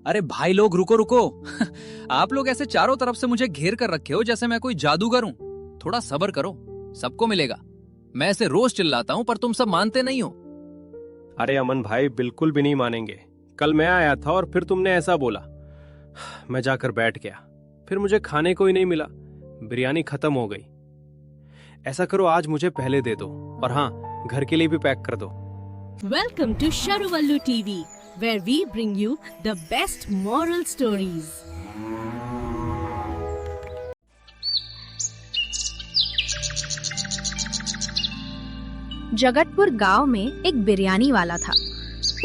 अरे भाई लोग रुको रुको। आप लोग ऐसे चारों तरफ से मुझे घेर कर रखे हो जैसे मैं कोई जादूगर हूँ। थोड़ा सब्र करो, सबको मिलेगा। मैं ऐसे रोज चिल्लाता हूँ पर तुम सब मानते नहीं हो। अरे अमन भाई, बिल्कुल भी नहीं मानेंगे। कल मैं आया था और फिर तुमने ऐसा बोला। मैं जाकर बैठ गया, फिर मुझे खाने को ही नहीं मिला। बिरयानी खत्म हो गई। ऐसा करो, आज मुझे पहले दे दो, और हाँ, घर के लिए भी पैक कर दो। Welcome to Sharuvallu TV, where we bring you the best moral stories. Jagatpur गांव में एक बिरयानी वाला था।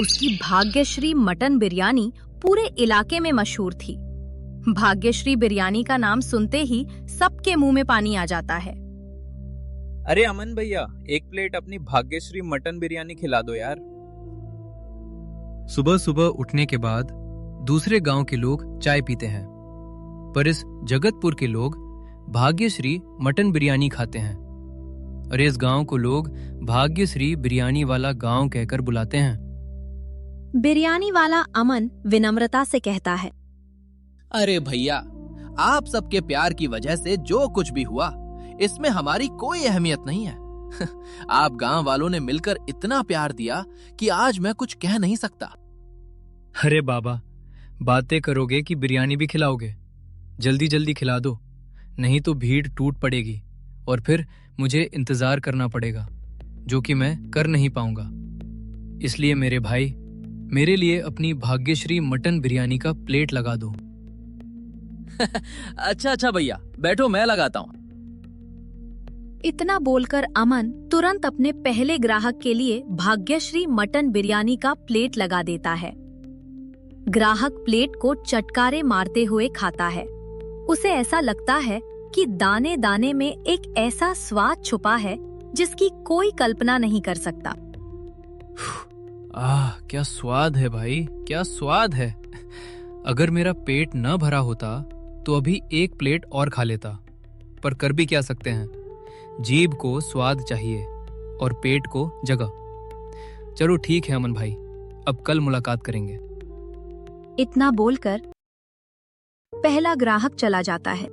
उसकी भाग्यश्री मटन बिरयानी पूरे इलाके में मशहूर थी। भाग्यश्री बिरयानी का नाम सुनते ही सबके मुंह में पानी आ जाता है। अरे अमन भैया, एक प्लेट अपनी भाग्यश्री मटन बिरयानी खिला दो यार। सुबह सुबह उठने के बाद दूसरे गांव के लोग चाय पीते हैं, पर इस जगतपुर के लोग भाग्यश्री मटन बिरयानी खाते हैं। और इस गांव को लोग भाग्यश्री बिरयानी वाला गांव कहकर बुलाते हैं। बिरयानी वाला अमन विनम्रता से कहता है, अरे भैया, आप सबके प्यार की वजह से जो कुछ भी हुआ, इसमें हमारी कोई अहमियत नहीं है। आप गांव वालों ने मिलकर इतना प्यार दिया कि आज मैं कुछ कह नहीं सकता। अरे बाबा, बातें करोगे कि बिरयानी भी खिलाओगे? जल्दी जल्दी खिला दो, नहीं तो भीड़ टूट पड़ेगी और फिर मुझे इंतजार करना पड़ेगा, जो कि मैं कर नहीं पाऊंगा। इसलिए मेरे भाई, मेरे लिए अपनी भाग्यश्री मटन बिरयानी का प्लेट लगा दो। अच्छा भैया, बैठो, मैं लगाता हूँ। इतना बोलकर अमन तुरंत अपने पहले ग्राहक के लिए भाग्यश्री मटन बिरयानी का प्लेट लगा देता है। ग्राहक प्लेट को चटकारे मारते हुए खाता है। उसे ऐसा लगता है कि दाने दाने में एक ऐसा स्वाद छुपा है जिसकी कोई कल्पना नहीं कर सकता। क्या स्वाद है भाई, क्या स्वाद है। अगर मेरा पेट न भरा होता तो अभी एक प्लेट और खा लेता, पर कर भी क्या सकते हैं। जीभ को स्वाद चाहिए और पेट को जगह। चलो ठीक है अमन भाई, अब कल मुलाकात करेंगे। इतना बोलकर पहला ग्राहक चला जाता है।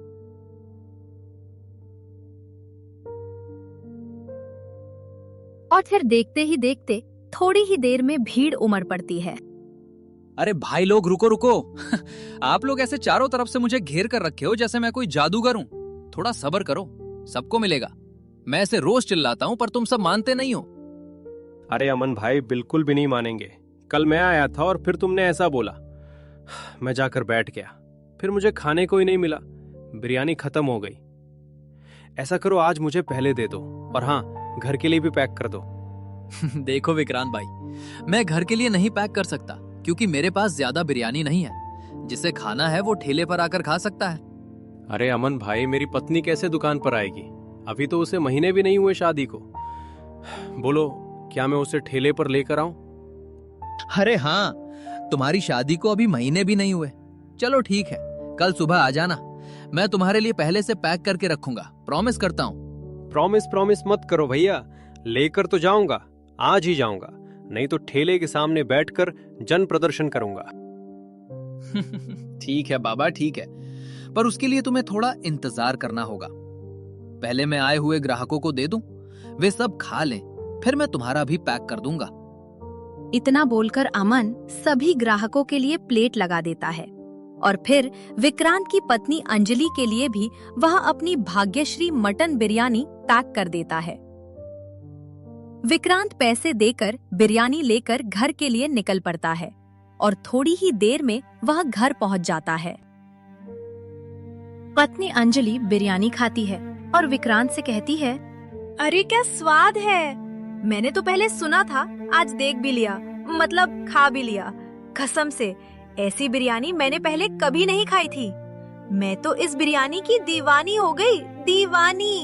और फिर देखते ही देखते थोड़ी ही देर में भीड़ उमड़ पड़ती है। अरे भाई लोग रुको रुको। आप लोग ऐसे चारों तरफ से मुझे घेर कर रखे हो जैसे मैं कोई जादूगर हूँ। थोड़ा सब्र करो, सबको मिलेगा। मैं ऐसे रोज चिल्लाता हूँ पर तुम सब मानते नहीं हो। अरे अमन भाई, बिल्कुल भी नहीं मानेंगे। कल मैं आया था और फिर तुमने ऐसा बोला। मैं जाकर बैठ गया, फिर मुझे खाने को ही नहीं मिला। बिरयानी खत्म हो गई। ऐसा करो, आज मुझे पहले दे दो, और हाँ, घर के लिए भी पैक कर दो। देखो विक्रांत भाई, मैं घर के लिए नहीं पैक कर सकता क्योंकि मेरे पास ज्यादा बिरयानी नहीं है। जिसे खाना है वो ठेले पर आकर खा सकता है। अरे अमन भाई, मेरी पत्नी कैसे दुकान पर आएगी? अभी तो उसे महीने भी नहीं हुए शादी को। बोलो, क्या मैं उसे ठेले पर लेकर आऊं? अरे हाँ, तुम्हारी शादी को अभी महीने भी नहीं हुए। चलो ठीक है, कल सुबह आ जाना। मैं तुम्हारे लिए पहले से पैक करके रखूंगा, प्रॉमिस करता हूँ। प्रॉमिस मत करो भैया। लेकर तो जाऊंगा, आज ही जाऊंगा, नहीं तो ठेले के सामने बैठकर जन प्रदर्शन करूंगा। ठीक है बाबा, ठीक है, पर उसके लिए तुम्हें थोड़ा इंतजार करना होगा। पहले मैं आए हुए ग्राहकों को दे दूं, वे सब खा लें, फिर मैं तुम्हारा भी पैक कर दूंगा। इतना बोलकर अमन सभी ग्राहकों के लिए प्लेट लगा देता है और फिर विक्रांत की पत्नी अंजलि के लिए भी वह अपनी भाग्यश्री मटन बिरयानी पैक कर देता है। विक्रांत पैसे देकर बिरयानी लेकर घर के लिए निकल पड़ता है और थोड़ी ही देर में वह घर पहुंच जाता है। पत्नी अंजलि बिरयानी खाती है और विक्रांत से कहती है, अरे क्या स्वाद है। मैंने तो पहले सुना था, आज देख भी लिया, मतलब खा भी लिया। कसम से ऐसी बिरयानी मैंने पहले कभी नहीं खाई थी। मैं तो इस बिरयानी की दीवानी हो गई, दीवानी।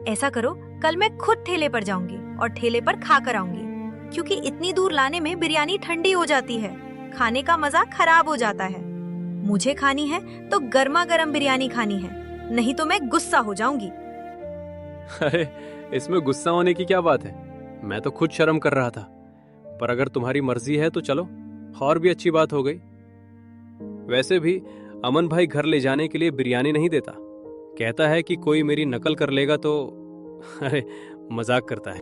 ऐसा करो, कल मैं खुद ठेले पर जाऊंगी और ठेले पर खा कर आऊंगी, क्योंकि इतनी दूर लाने में बिरयानी ठंडी हो जाती है, खाने का मजा खराब हो जाता है। मुझे खानी है तो गर्मा गर्म बिरयानी खानी है, नहीं तो मैं गुस्सा हो जाऊंगी। अरे इसमें गुस्सा होने की क्या बात है? मैं तो खुद शर्म कर रहा था, पर अगर तुम्हारी मर्जी है तो चलो, और भी अच्छी बात हो गई। वैसे भी अमन भाई घर ले जाने के लिए बिरयानी नहीं देता, कहता है कि कोई मेरी नकल कर लेगा तो अरे मजाक करता है।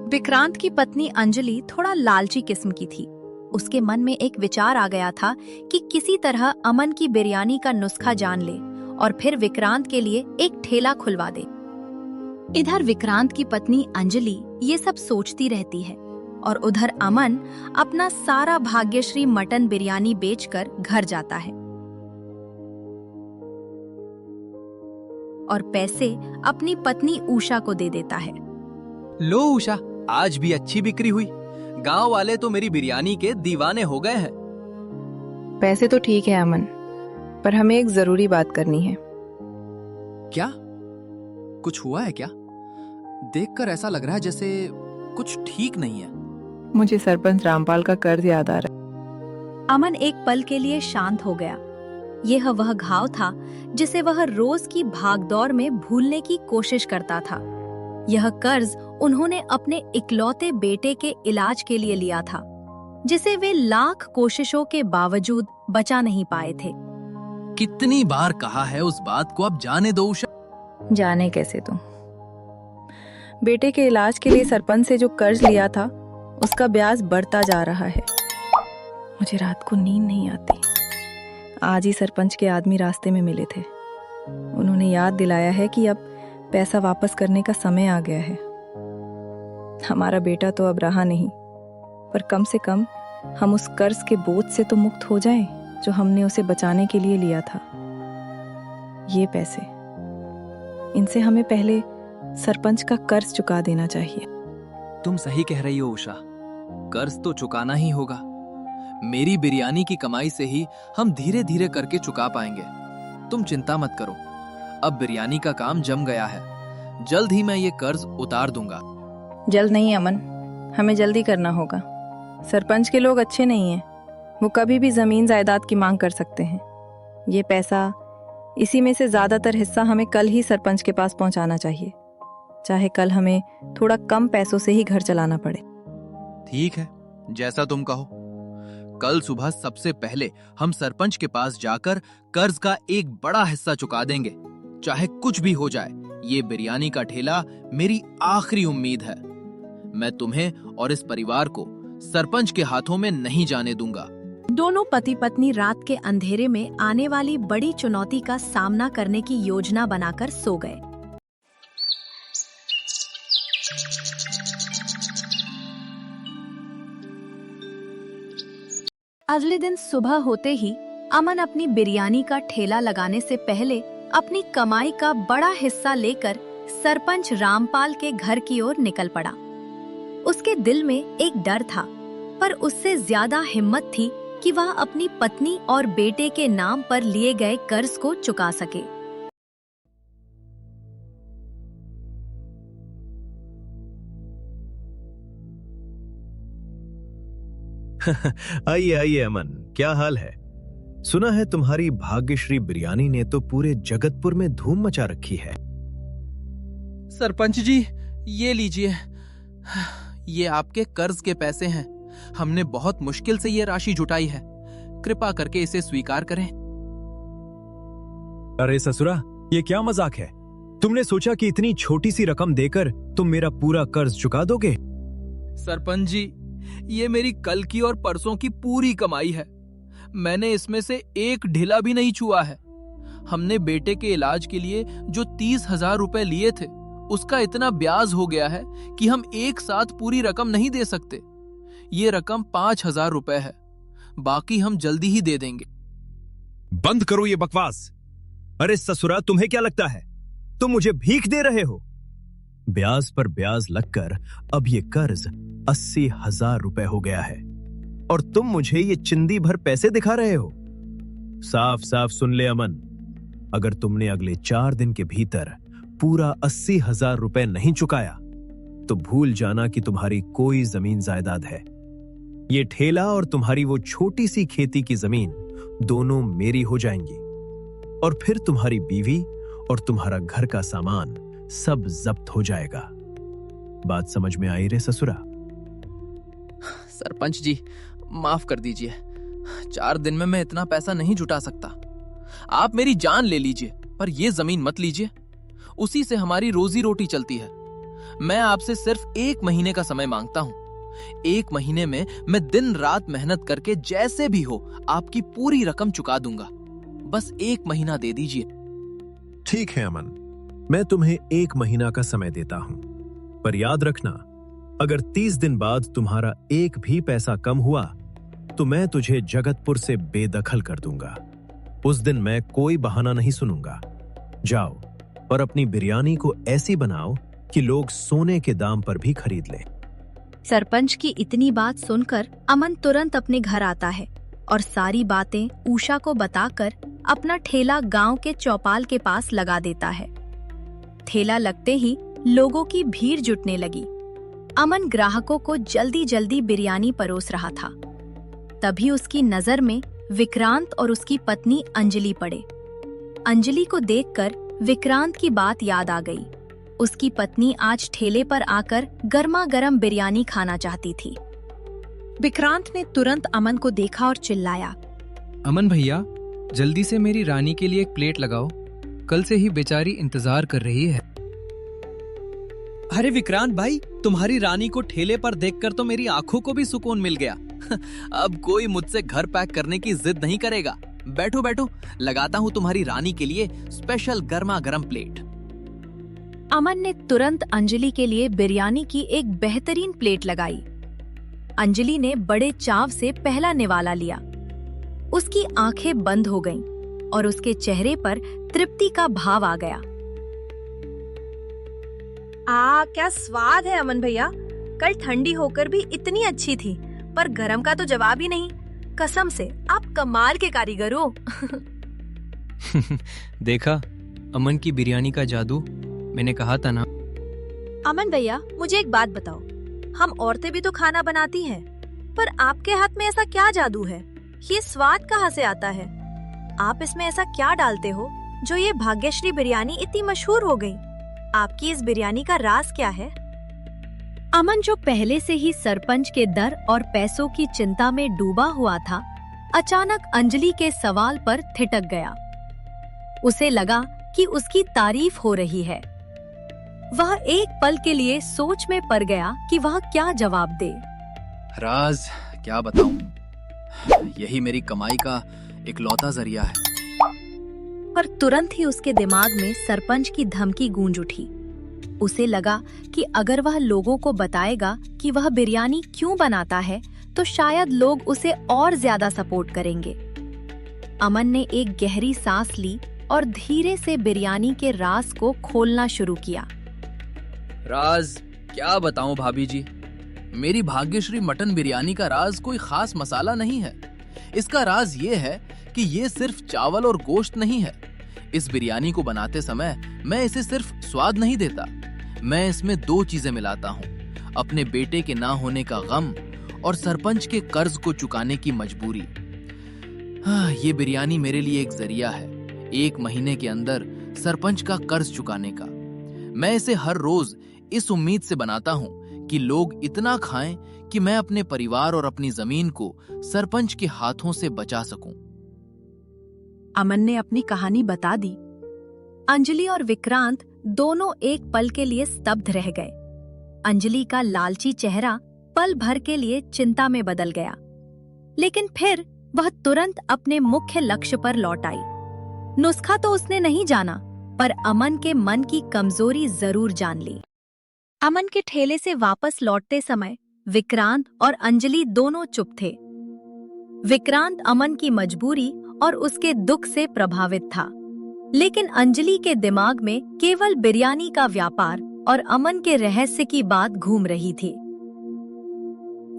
विक्रांत की पत्नी अंजलि थोड़ा लालची किस्म की थी। उसके मन में एक विचार आ गया था कि किसी तरह अमन की बिरयानी का नुस्खा जान ले और फिर विक्रांत के लिए एक ठेला खुलवा दे। इधर विक्रांत की पत्नी अंजलि ये सब सोचती रहती है और उधर अमन अपना सारा भाग्यश्री मटन बिरयानी बेचकर घर जाता है और पैसे अपनी पत्नी उषा को दे देता है। लो उषा, आज भी अच्छी बिक्री हुई। गांव वाले तो मेरी बिरयानी के दीवाने हो गए हैं। पैसे तो ठीक है अमन, पर हमें एक जरूरी बात करनी है। क्या कुछ हुआ है क्या? देखकर ऐसा लग रहा है जैसे कुछ ठीक नहीं है। मुझे सरपंच रामपाल का कर्ज याद आ रहा है। अमन एक पल के लिए शांत हो गया। यह वह घाव था जिसे वह रोज की भागदौड़ में भूलने की कोशिश करता था। यह कर्ज उन्होंने अपने इकलौते बेटे के इलाज के लिए लिया था, जिसे वे लाख कोशिशों के बावजूद बचा नहीं पाए थे। कितनी बार कहा है उस बात को अब जाने दो उषा। जाने कैसे तुम? बेटे के इलाज के लिए सरपंच से जो कर्ज लिया था उसका ब्याज बढ़ता जा रहा है। मुझे रात को नींद नहीं आती। आज ही सरपंच के आदमी रास्ते में मिले थे। उन्होंने याद दिलाया है कि अब पैसा वापस करने का समय आ गया है। हमारा बेटा तो अब रहा नहीं, पर कम से कम हम उस कर्ज के बोझ से तो मुक्त हो जाएं जो हमने उसे बचाने के लिए लिया था। ये पैसे, इनसे हमें पहले सरपंच का कर्ज चुका देना चाहिए। तुम सही कह रही हो उषा, कर्ज तो चुकाना ही होगा। मेरी बिरयानी की कमाई से ही हम धीरे धीरे करके चुका पाएंगे। तुम चिंता मत करो, अब बिरयानी का काम जम गया है। जल्द ही मैं ये कर्ज उतार दूंगा। जल्द नहीं अमन, हमें जल्दी करना होगा। सरपंच के लोग अच्छे नहीं हैं। वो कभी भी जमीन जायदाद की मांग कर सकते हैं। ये पैसा, इसी में से ज्यादातर हिस्सा हमें कल ही सरपंच के पास पहुंचाना चाहिए, चाहे कल हमें थोड़ा कम पैसों से ही घर चलाना पड़े। ठीक है, जैसा तुम कहो। कल सुबह सबसे पहले हम सरपंच के पास जाकर कर्ज का एक बड़ा हिस्सा चुका देंगे, चाहे कुछ भी हो जाए। ये बिरयानी का ठेला मेरी आखिरी उम्मीद है। मैं तुम्हें और इस परिवार को सरपंच के हाथों में नहीं जाने दूंगा। दोनों पति पत्नी रात के अंधेरे में आने वाली बड़ी चुनौती का सामना करने की योजना बनाकर सो गए। अगले दिन सुबह होते ही अमन अपनी बिरयानी का ठेला लगाने से पहले अपनी कमाई का बड़ा हिस्सा लेकर सरपंच रामपाल के घर की ओर निकल पड़ा। उसके दिल में एक डर था, पर उससे ज्यादा हिम्मत थी कि वह अपनी पत्नी और बेटे के नाम पर लिए गए कर्ज को चुका सके। आइए आइए अमन, क्या हाल है? सुना है तुम्हारी भाग्यश्री बिरयानी ने तो पूरे जगतपुर में धूम मचा रखी है। सरपंच जी, ये लीजिए, ये आपके कर्ज के पैसे हैं। हमने बहुत मुश्किल से ये राशि जुटाई है, कृपा करके इसे स्वीकार करें। अरे ससुरा, ये क्या मजाक है? तुमने सोचा कि इतनी छोटी सी रकम देकर तुम मेरा पूरा कर्ज चुका दोगे? सरपंच जी, ये मेरी कल की और परसों की पूरी कमाई है। मैंने इसमें से एक ढिला भी नहीं छुआ है। हमने बेटे के इलाज के लिए जो 30,000 रुपए लिए थे, उसका इतना ब्याज हो गया है कि हम एक साथ पूरी रकम नहीं दे सकते। ये रकम 5,000 रुपए है, बाकी हम जल्दी ही दे देंगे। बंद करो ये बकवास। अरे ससुरा, तुम्हें क्या लगता है तुम मुझे भीख दे रहे हो? ब्याज पर ब्याज लगकर अब ये कर्ज 80,000 रुपए हो गया है और तुम मुझे ये चिंदी भर पैसे दिखा रहे हो। साफ साफ सुन ले अमन, अगर तुमने अगले 4 दिन के भीतर पूरा 80,000 रुपए नहीं चुकाया तो भूल जाना कि तुम्हारी कोई जमीन जायदाद है। ये ठेला और तुम्हारी वो छोटी सी खेती की जमीन दोनों मेरी हो जाएंगी और फिर तुम्हारी बीवी और तुम्हारा घर का सामान सब जब्त हो जाएगा। बात समझ में आई रे ससुरा? सरपंच जी, माफ कर दीजिए। 4 दिन में मैं इतना पैसा नहीं जुटा सकता। आप मेरी जान ले लीजिए, पर यह जमीन मत लीजिए। उसी से हमारी रोजी रोटी चलती है। मैं आपसे सिर्फ 1 महीने का समय मांगता हूं। 1 महीने में मैं दिन रात मेहनत करके जैसे भी हो आपकी पूरी रकम चुका दूंगा। बस 1 महीना दे दीजिए। ठीक है अमन, मैं तुम्हें 1 महीना का समय देता हूं, पर याद रखना, अगर 30 दिन बाद तुम्हारा एक भी पैसा कम हुआ तो मैं तुझे जगतपुर से बेदखल कर दूंगा। उस दिन मैं कोई बहाना नहीं सुनूंगा। जाओ और अपनी बिरयानी को ऐसी बनाओ कि लोग सोने के दाम पर भी खरीद लें। सरपंच की इतनी बात सुनकर अमन तुरंत अपने घर आता है और सारी बातें उषा को बताकर अपना ठेला गांव के चौपाल के पास लगा देता है। ठेला लगते ही लोगों की भीड़ जुटने लगी। अमन ग्राहकों को जल्दी जल्दी बिरयानी परोस रहा था। तभी उसकी नजर में विक्रांत और उसकी पत्नी अंजलि पड़े। अंजलि को देखकर विक्रांत की बात याद आ गई। उसकी पत्नी आज ठेले पर आकर गर्मा गर्म बिरयानी खाना चाहती थी। विक्रांत ने तुरंत अमन को देखा और चिल्लाया, अमन भैया, जल्दी से मेरी रानी के लिए एक प्लेट लगाओ। कल से ही बेचारी इंतजार कर रही है। अरे विक्रांत भाई, तुम्हारी रानी को ठेले पर देखकर तो मेरी आंखों को भी सुकून मिल गया। अब कोई मुझसे घर पैक करने की जिद नहीं करेगा। बैठो बैठो, लगाता हूँ तुम्हारी रानी के लिए स्पेशल गर्मा गर्म प्लेट। अमन ने तुरंत अंजलि के लिए बिरयानी की एक बेहतरीन प्लेट लगाई। अंजलि ने बड़े चाव से पहला निवाला लिया। उसकी आंखें बंद हो गईं और उसके चेहरे पर तृप्ति का भाव आ गया। क्या स्वाद है अमन भैया। कल ठंडी होकर भी इतनी अच्छी थी, पर गरम का तो जवाब ही नहीं। कसम से आप कमाल के कारीगर हो। देखा अमन की बिरयानी का जादू, मैंने कहा था ना। अमन भैया, मुझे एक बात बताओ, हम औरतें भी तो खाना बनाती हैं, पर आपके हाथ में ऐसा क्या जादू है? ये स्वाद कहाँ से आता है? आप इसमें ऐसा क्या डालते हो जो ये भाग्यश्री बिरयानी इतनी मशहूर हो गई? आपकी इस बिरयानी का राज क्या है? अमन, जो पहले से ही सरपंच के डर और पैसों की चिंता में डूबा हुआ था, अचानक अंजलि के सवाल पर थिटक गया। उसे लगा कि उसकी तारीफ हो रही है। वह एक पल के लिए सोच में पड़ गया कि वह क्या जवाब दे। राज क्या बताऊं? यही मेरी कमाई का इकलौता जरिया है। पर तुरंत ही उसके दिमाग में सरपंच की धमकी गूंज उठी। उसे लगा कि अगर वह लोगों को बताएगा कि वह बिरयानी क्यों बनाता है, तो शायद लोग उसे और ज्यादा सपोर्ट करेंगे। अमन ने एक गहरी सांस ली और धीरे से बिरयानी के राज को खोलना शुरू किया। राज क्या बताऊं भाभी जी, मेरी भाग्यश्री मटन बिरयानी का राज कोई खास मसाला नहीं है। इसका राज ये है कि ये सिर्फ चावल और गोश्त नहीं है। इस बिरयानी को बनाते समय मैं इसे सिर्फ स्वाद नहीं देता, मैं इसमें 2 चीजें मिलाता हूँ, अपने बेटे के ना होने का गम और सरपंच के कर्ज को चुकाने की मजबूरी। ये बिरयानी मेरे लिए एक जरिया है, 1 महीने के अंदर सरपंच का कर्ज चुकाने का। मैं इसे हर रोज इस उम्मीद से बनाता हूँ कि लोग इतना खाएं कि मैं अपने परिवार और अपनी जमीन को सरपंच के हाथों से बचा सकूं। अमन ने अपनी कहानी बता दी। अंजलि और विक्रांत दोनों एक पल के लिए स्तब्ध रह गए। अंजलि का लालची चेहरा पल भर के लिए चिंता में बदल गया, लेकिन फिर वह तुरंत अपने मुख्य लक्ष्य पर लौट आई। नुस्खा तो उसने नहीं जाना, पर अमन के मन की कमजोरी जरूर जान ली। अमन के ठेले से वापस लौटते समय विक्रांत और अंजलि दोनों चुप थे। विक्रांत अमन की मजबूरी और उसके दुख से प्रभावित था, लेकिन अंजलि के दिमाग में केवल बिरयानी का व्यापार और अमन के रहस्य की बात घूम रही थी।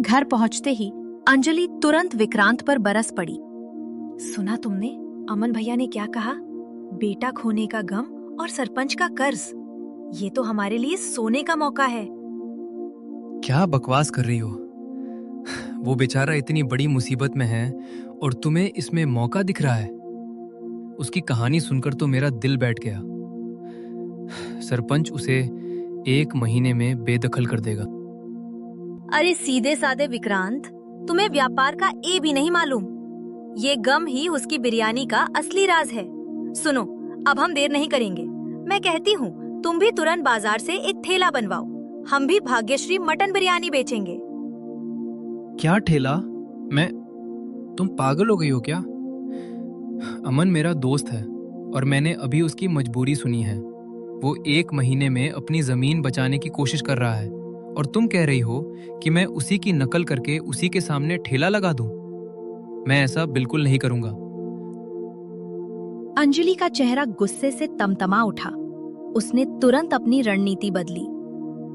घर पहुंचते ही अंजलि तुरंत विक्रांत पर बरस पड़ी। सुना तुमने अमन भैया ने क्या कहा? बेटा खोने का गम और सरपंच का कर्ज, ये तो हमारे लिए सोने का मौका है। क्या बकवास कर रही हो? वो बेचारा इतनी बड़ी मुसीबत में है और तुम्हें इसमें मौका दिख रहा है। उसकी कहानी सुनकर तो मेरा दिल बैठ गया। सरपंच उसे 1 महीने में बेदखल कर देगा। अरे सीधे साधे विक्रांत, तुम्हें व्यापार का ए भी नहीं मालूम। ये गम ही उसकी बिरयानी का असली राज है। सुनो, अब हम देर नहीं करेंगे। मैं कहती हूँ तुम भी तुरंत बाजार से एक ठेला बनवाओ। हम भी भाग्यश्री मटन बिरयानी बेचेंगे। क्या ठेला? तुम पागल हो गई हो क्या? अमन मेरा दोस्त है और मैंने अभी उसकी मजबूरी सुनी है। वो 1 महीने में अपनी जमीन बचाने की कोशिश कर रहा है और तुम कह रही हो कि मैं उसी की नकल करके उसी के सामने ठेला लगा दूं? मैं ऐसा बिल्कुल नहीं करूंगा। अंजलि का चेहरा गुस्से से तमतमा उठा। उसने तुरंत अपनी रणनीति बदली।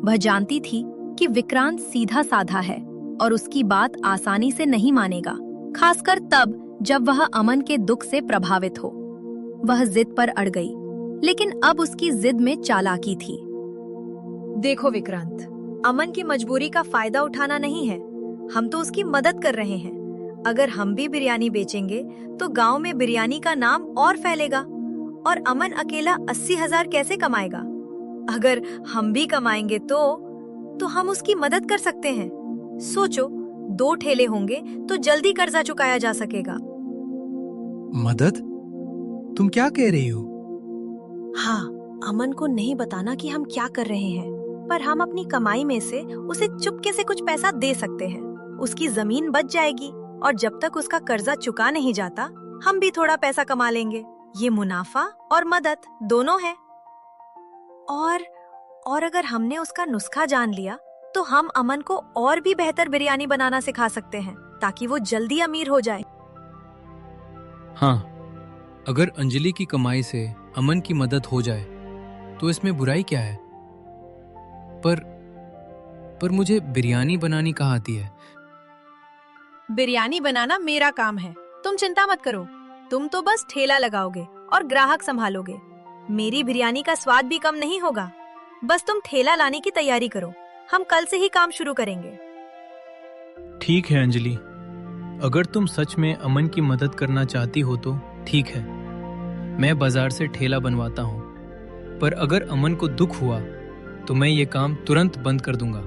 वह जानती थी कि विक्रांत सीधा साधा है और उसकी बात आसानी से नहीं मानेगा, खासकर तब जब वह अमन के दुख से प्रभावित हो। वह जिद पर अड़ गई, लेकिन अब उसकी जिद में चालाकी थी। देखो विक्रांत, अमन की मजबूरी का फायदा उठाना नहीं है। हम तो उसकी मदद कर रहे हैं। अगर हम भी बिरयानी बेचेंगे तो गांव में बिरयानी का नाम और फैलेगा और अमन अकेला 80,000 कैसे कमाएगा? अगर हम भी कमाएंगे तो हम उसकी मदद कर सकते हैं। सोचो, 2 ठेले होंगे तो जल्दी कर्जा चुकाया जा सकेगा। मदद? तुम क्या कह रही हो? हाँ, अमन को नहीं बताना कि हम क्या कर रहे हैं, पर हम अपनी कमाई में से उसे चुपके से कुछ पैसा दे सकते हैं। उसकी जमीन बच जाएगी और जब तक उसका कर्जा चुका नहीं जाता, हम भी थोड़ा पैसा कमा लेंगे। ये मुनाफा और मदद दोनों है। और अगर हमने उसका नुस्खा जान लिया तो हम अमन को और भी बेहतर बिरयानी बनाना सिखा सकते हैं, ताकि वो जल्दी अमीर हो जाए। हाँ, अगर अंजलि की कमाई से अमन की मदद हो जाए तो इसमें बुराई क्या है? पर मुझे बिरयानी बनानी कहाँ आती है? बिरयानी बनाना मेरा काम है, तुम चिंता मत करो। तुम तो बस ठेला लगाओगे और ग्राहक संभालोगे। मेरी बिरयानी का स्वाद भी कम नहीं होगा। बस तुम ठेला लाने की तैयारी करो, हम कल से ही काम शुरू करेंगे। ठीक है अंजलि, अगर तुम सच में अमन की मदद करना चाहती हो तो ठीक है, मैं बाजार से ठेला बनवाता हूँ। पर अगर अमन को दुख हुआ तो मैं ये काम तुरंत बंद कर दूंगा।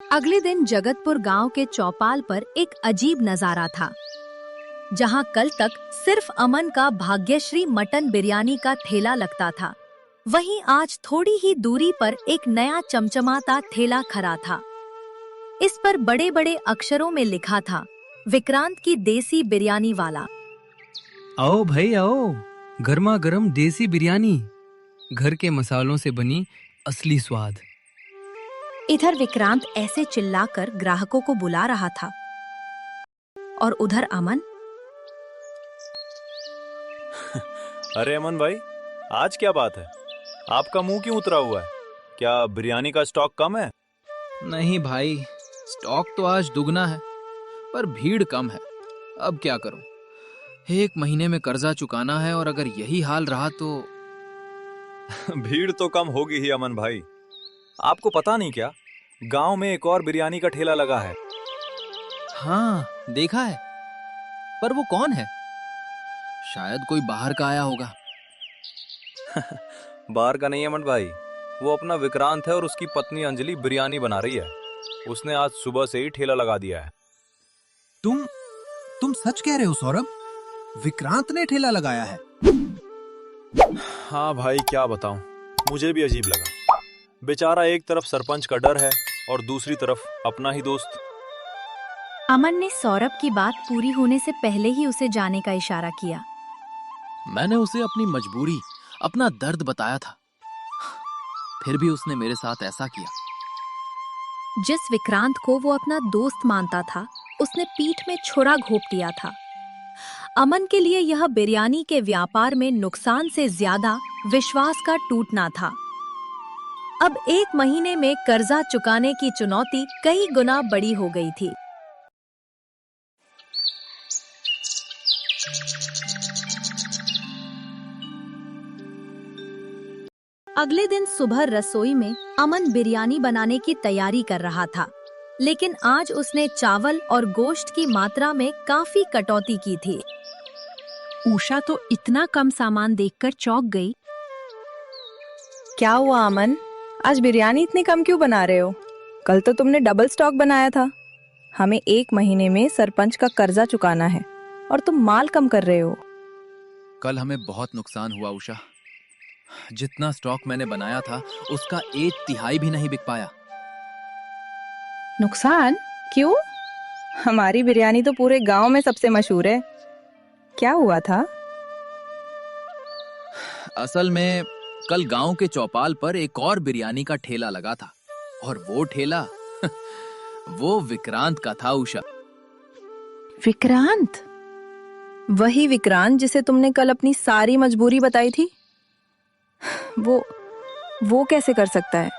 अगले दिन जगतपुर गांव के चौपाल पर एक अजीब नजारा था। जहां कल तक सिर्फ अमन का भाग्यश्री मटन बिरयानी का ठेला लगता था, वहीं आज थोड़ी ही दूरी पर एक नया चमचमाता ठेला खड़ा था। इस पर बड़े बड़े अक्षरों में लिखा था, विक्रांत की देसी बिरयानी वाला। आओ भाई आओ, गर्मा गर्म देसी बिरयानी, घर के मसालों से बनी असली स्वाद। इधर विक्रांत ऐसे चिल्लाकर ग्राहकों को बुला रहा था और उधर अमन। अरे अमन भाई, आज क्या बात है? आपका मुंह क्यों उतरा हुआ है? क्या बिरयानी का स्टॉक कम है? नहीं भाई, स्टॉक तो आज दुगना है, पर भीड़ कम है। अब क्या करूं? 1 महीने में कर्जा चुकाना है और अगर यही हाल रहा तो भीड़ तो कम होगी ही अमन भाई। आपको पता नहीं क्या, गांव में एक और बिरयानी का ठेला लगा है। हाँ, देखा है, पर वो कौन है? शायद कोई बाहर का आया होगा। बाहर का नहीं है अमन भाई, वो अपना विक्रांत है और उसकी पत्नी अंजलि बिरयानी बना रही है। उसने आज सुबह से ही ठेला लगा दिया है। तुम सच कह रहे हो सौरभ? विक्रांत ने ठेला लगाया है? हाँ भाई, क्या बताऊं, मुझे भी अजीब लगा। बेचारा एक तरफ सरपंच का डर है और दूसरी तरफ अपना ही दोस्त। अमन ने सौरभ की बात पूरी होने से पहले ही उसे जाने का इशारा किया। मैंने उसे अपनी मजबूरी, अपना दर्द बताया था, फिर भी उसने मेरे साथ ऐसा किया। जिस विक्रांत को वो अपना दोस्त मानता था, उसने पीठ में छुरा घोंप दिया था। अमन के लिए यह बिरयानी के व्यापार में नुकसान से ज्यादा विश्वास का टूटना था। अब 1 महीने में कर्जा चुकाने की चुनौती कई गुना बड़ी हो गई थी। अगले दिन सुबह रसोई में अमन बिरयानी बनाने की तैयारी कर रहा था, लेकिन आज उसने चावल और गोश्त की मात्रा में काफी कटौती की थी। उषा तो इतना कम सामान देखकर चौंक गई। क्या हुआ अमन, आज बिरयानी इतनी कम क्यों बना रहे हो? कल तो तुमने डबल स्टॉक बनाया था। हमें 1 महीने में सरपंच का कर्जा चुकाना है और तुम माल कम कर रहे हो। कल हमें बहुत नुकसान हुआ उषा। जितना स्टॉक मैंने बनाया था उसका 1/3 भी नहीं बिक पाया। नुकसान? क्यों? हमारी बिरयानी तो पूरे गांव में सबसे मशहूर है। क्या हुआ था? असल में कल गांव के चौपाल पर एक और बिरयानी का ठेला लगा था और वो ठेला वो विक्रांत का था उषा। विक्रांत? वही विक्रांत जिसे तुमने कल अपनी सारी मजबूरी बताई थी? वो कैसे कर सकता है?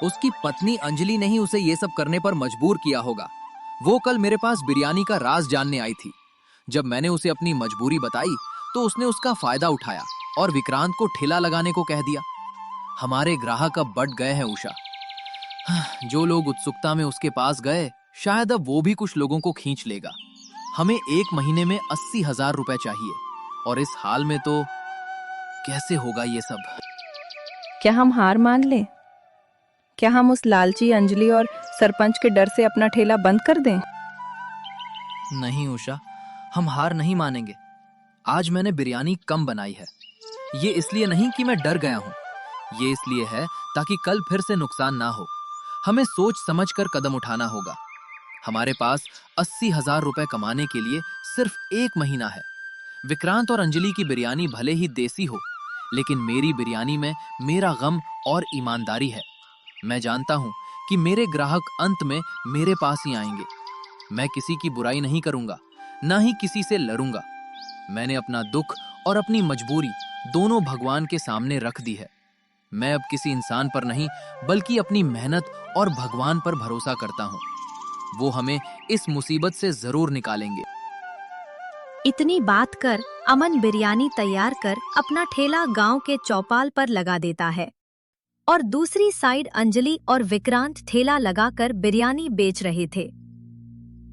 उसकी पत्नी अंजलि ने ही उसे ये सब करने पर मजबूर किया होगा। वो कल मेरे पास बिरयानी का राज जानने आई थी। जब मैंने उसे अपनी मजबूरी बताई तो उसने उसका फायदा उठाया और विक्रांत को ठेला लगाने को कह दिया। हमारे ग्राहक अब बढ़ गए हैं उषा। जो लोग उत्सुकता में उसके पास गए, शायद अब वो भी कुछ लोगों को खींच लेगा। हमें 1 महीने में 80,000 रुपए चाहिए और इस हाल में तो कैसे होगा ये सब? क्या हम हार मान लें? क्या हम उस लालची अंजलि और सरपंच के डर से अपना ठेला बंद कर दें? नहीं उषा, हम हार नहीं मानेंगे। आज मैंने बिरयानी कम बनाई है। ये इसलिए नहीं कि मैं डर गया हूँ, ये इसलिए है ताकि कल फिर से नुकसान ना हो। हमें सोच समझकर कदम उठाना होगा। हमारे पास 80,000 रुपए कमाने के लिए सिर्फ 1 महीना है। विक्रांत और अंजलि की बिरयानी भले ही देसी हो, लेकिन मेरी बिरयानी में मेरा गम और ईमानदारी है। मैं जानता हूं कि मेरे ग्राहक अंत में मेरे पास ही आएंगे। मैं किसी की बुराई नहीं करूंगा, ना ही किसी से लड़ूंगा। मैंने अपना दुख और अपनी मजबूरी दोनों भगवान के सामने रख दी है। मैं अब किसी इंसान पर नहीं, बल्कि अपनी मेहनत और भगवान पर भरोसा करता हूं। वो हमें इस मुसीबत से जरूर निकालेंगे। इतनी बात कर अमन बिरयानी तैयार कर अपना ठेला गांव के चौपाल पर लगा देता है और दूसरी साइड अंजलि और विक्रांत ठेला लगाकर बिरयानी बेच रहे थे।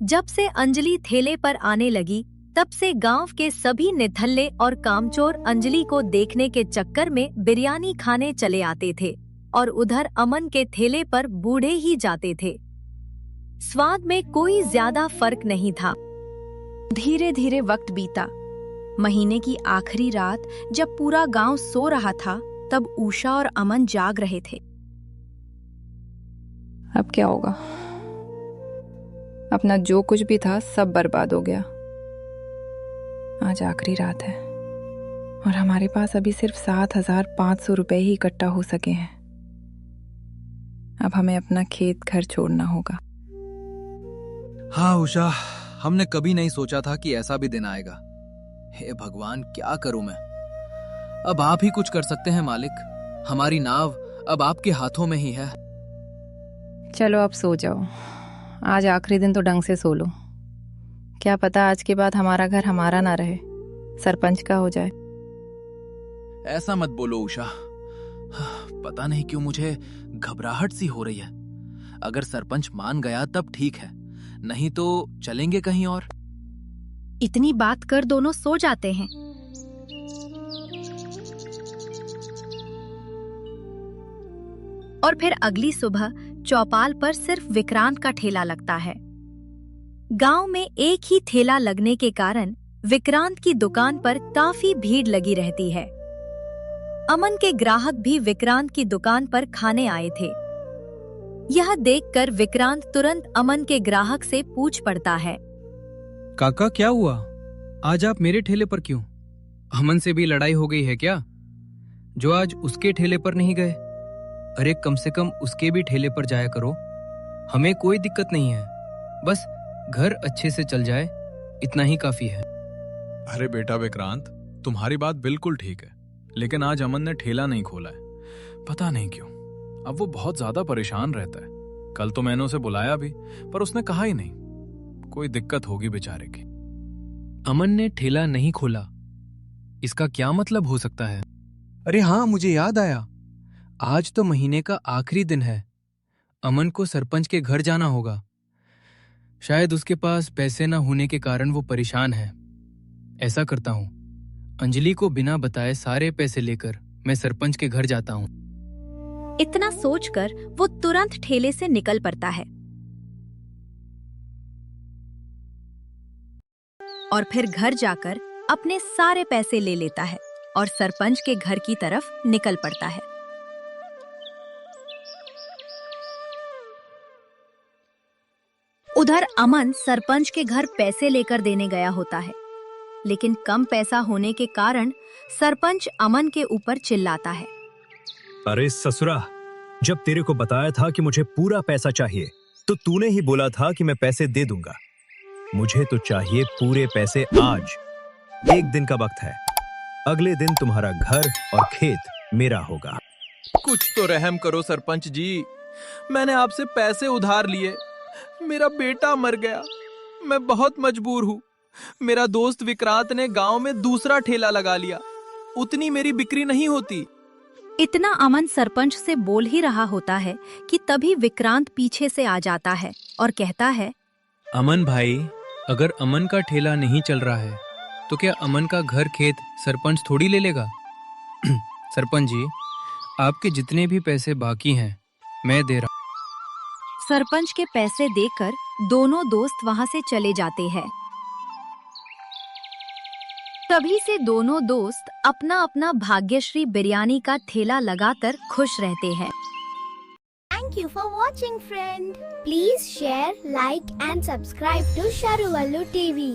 जब से अंजलि ठेले पर आने लगी, तब से गांव के सभी निठल्ले और कामचोर अंजलि को देखने के चक्कर में बिरयानी खाने चले आते थे और उधर अमन के ठेले पर बूढ़े ही जाते थे। स्वाद में कोई ज्यादा फर्क नहीं था। धीरे धीरे वक्त बीता। महीने की आखिरी रात जब पूरा गांव सो रहा था, तब उषा और अमन जाग रहे थे। अब क्या होगा? अपना जो कुछ भी था सब बर्बाद हो गया। आज आखिरी रात है और हमारे पास अभी सिर्फ 7,500 रुपए ही इकट्ठा हो सके हैं। अब हमें अपना खेत घर छोड़ना होगा। हाँ उषा, हमने कभी नहीं सोचा था कि ऐसा भी दिन आएगा। हे भगवान, क्या करूं मैं? अब आप ही कुछ कर सकते हैं मालिक। हमारी नाव अब आपके हाथों में ही है। चलो अब सो जाओ। आज आखिरी दिन तो ढंग से सो लो। क्या पता आज के बाद हमारा घर हमारा ना रहे, सरपंच का हो जाए। ऐसा मत बोलो उषा। पता नहीं क्यों मुझे घबराहट सी हो रही है। अगर सरपंच मान गया तब ठीक है, नहीं तो चलेंगे कहीं और। इतनी बात कर दोनों सो जाते हैं। और फिर अगली सुबह चौपाल पर सिर्फ विक्रांत का ठेला लगता है। गांव में एक ही ठेला लगने के कारण विक्रांत की दुकान पर काफी भीड़ लगी रहती है। अमन के ग्राहक भी विक्रांत की दुकान पर खाने आए थे। यह देखकर विक्रांत तुरंत अमन के ग्राहक से पूछ पड़ता है, काका क्या हुआ? आज आप मेरे ठेले पर क्यों? अमन से भी लड़ाई हो गई है क्या, जो आज उसके ठेले पर नहीं गए? अरे कम से कम उसके भी ठेले पर जाया करो। हमें कोई दिक्कत नहीं है, बस घर अच्छे से चल जाए, इतना ही काफी है। अरे बेटा विक्रांत, तुम्हारी बात बिल्कुल ठीक है, लेकिन आज अमन ने ठेला नहीं खोला है। पता नहीं क्यों, अब वो बहुत ज्यादा परेशान रहता है। कल तो मैंने उसे बुलाया भी, पर उसने कहा ही नहीं। कोई दिक्कत होगी बेचारे की। अमन ने ठेला नहीं खोला, इसका क्या मतलब हो सकता है? अरे हाँ, मुझे याद आया, आज तो महीने का आखिरी दिन है। अमन को सरपंच के घर जाना होगा। शायद उसके पास पैसे न होने के कारण वो परेशान है। ऐसा करता हूँ, अंजलि को बिना बताए सारे पैसे लेकर मैं सरपंच के घर जाता हूँ। इतना सोचकर वो तुरंत ठेले से निकल पड़ता है और फिर घर जाकर अपने सारे पैसे ले लेता है और सरपंच के घर की तरफ निकल पड़ता है। उधर अमन सरपंच के घर पैसे लेकर देने गया होता है, लेकिन कम पैसा होने के कारण सरपंच अमन के ऊपर चिल्लाता है। अरे ससुरा, जब तेरे को बताया था कि मुझे पूरा पैसा चाहिए तो तूने ही बोला था कि मैं पैसे दे दूंगा। मुझे तो चाहिए पूरे पैसे आज। एक दिन का वक्त है, अगले दिन तुम्हारा घर और खेत मेरा होगा। कुछ तो रहम करो सरपंच जी, मैंने आपसे पैसे उधार लिए, मेरा बेटा मर गया, मैं बहुत मजबूर हूँ। मेरा दोस्त विक्रांत ने गांव में दूसरा ठेला लगा लिया, उतनी मेरी बिक्री नहीं होती। इतना अमन सरपंच से बोल ही रहा होता है कि तभी विक्रांत पीछे से आ जाता है और कहता है, अमन भाई, अगर अमन का ठेला नहीं चल रहा है तो क्या अमन का घर खेत सरपंच थोड़ी ले लेगा? सरपंच जी, आपके जितने भी पैसे बाकी हैं मैं दे रहा हूँ। सरपंच के पैसे देकर दोनों दोस्त वहां से चले जाते हैं। तभी से दोनों दोस्त अपना अपना भाग्यश्री बिरयानी का ठेला लगाकर खुश रहते हैं। Thank you for watching, friend. Please share, like and subscribe to Sharuvallu TV.